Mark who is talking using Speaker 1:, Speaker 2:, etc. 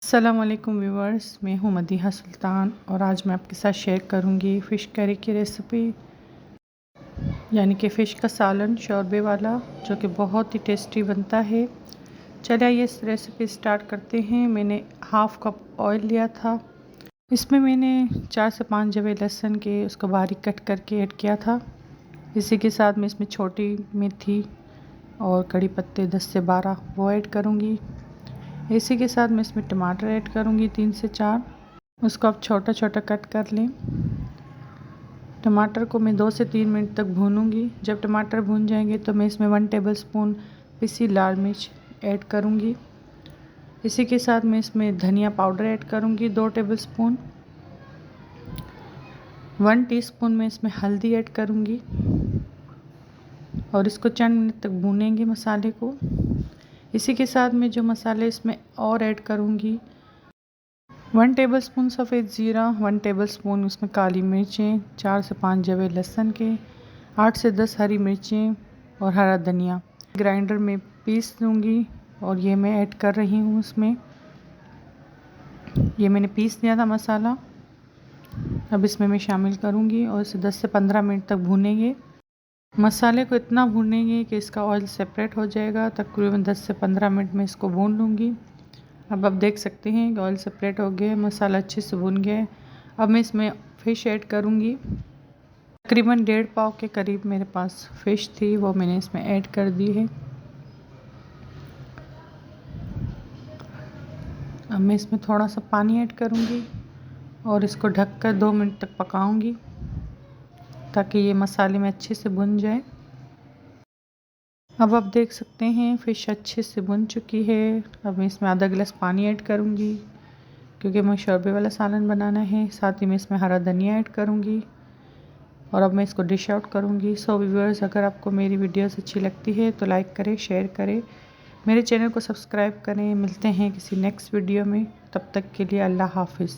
Speaker 1: अस्सलाम वालेकुम व्यूवर्स, मैं हूं मदीहा सुल्तान और आज मैं आपके साथ शेयर करूंगी फ़िश करी की रेसिपी, यानी कि फ़िश का सालन शोरबे वाला, जो कि बहुत ही टेस्टी बनता है। चलिए ये रेसिपी स्टार्ट करते हैं। मैंने हाफ़ कप ऑयल लिया था। इसमें मैंने 4 से 5 जवे लहसुन के उसको बारीक कट करके ऐड किया था। इसी के साथ मैं इसमें छोटी मेथी और कड़ी पत्ते 10 से 12 वो ऐड करूँगी। इसी के साथ मैं इसमें टमाटर ऐड करूँगी 3 से 4। उसको आप छोटा छोटा कट कर लें। टमाटर को मैं 2 से 3 मिनट तक भूनूंगी। जब टमाटर भून जाएंगे तो मैं इसमें 1 टेबलस्पून पिसी लाल मिर्च ऐड करूँगी। इसी के साथ मैं इसमें धनिया पाउडर ऐड करूँगी 2 टेबलस्पून। 1 टीस्पून मैं इसमें हल्दी ऐड करूँगी और इसको चंद मिनट तक भूनेंगे मसाले को। इसी के साथ मैं जो मसाले इसमें और ऐड करूँगी, 1 टेबलस्पून सफ़ेद ज़ीरा, 1 टेबलस्पून उसमें काली मिर्चें, 4 से 5 जवे लहसुन के, 8 से 10 हरी मिर्चें और हरा धनिया ग्राइंडर में पीस दूँगी और ये मैं ऐड कर रही हूँ इसमें। ये मैंने पीस दिया था मसाला, अब इसमें मैं शामिल करूँगी और इसे 10 से 15 मिनट तक भूनेंगे। मसाले को इतना भूनेंगे कि इसका ऑयल सेपरेट हो जाएगा। तकरीबन 10 से 15 मिनट में इसको भून लूँगी। अब आप देख सकते हैं कि ऑयल सेपरेट हो गया, मसाला अच्छे से भुन गया है। अब मैं इसमें फ़िश ऐड करूँगी। तकरीबन 1.5 पाव के करीब मेरे पास फ़िश थी, वो मैंने इसमें ऐड कर दी है। अब मैं इसमें थोड़ा सा पानी ऐड करूँगी और इसको ढककर 2 मिनट तक पकाऊँगी ताकि ये मसाले में अच्छे से भुन जाए। अब आप देख सकते हैं फ़िश अच्छे से भुन चुकी है। अब मैं इसमें आधा गिलास पानी ऐड करूँगी क्योंकि मैं शोरबे वाला सालन बनाना है। साथ ही मैं इसमें हरा धनिया ऐड करूँगी और अब मैं इसको डिश आउट करूँगी। सो व्यूअर्स, अगर आपको मेरी वीडियोस अच्छी लगती है तो लाइक करें, शेयर करें, मेरे चैनल को सब्सक्राइब करें। मिलते हैं किसी नेक्स्ट वीडियो में, तब तक के लिए अल्लाह हाफिज़।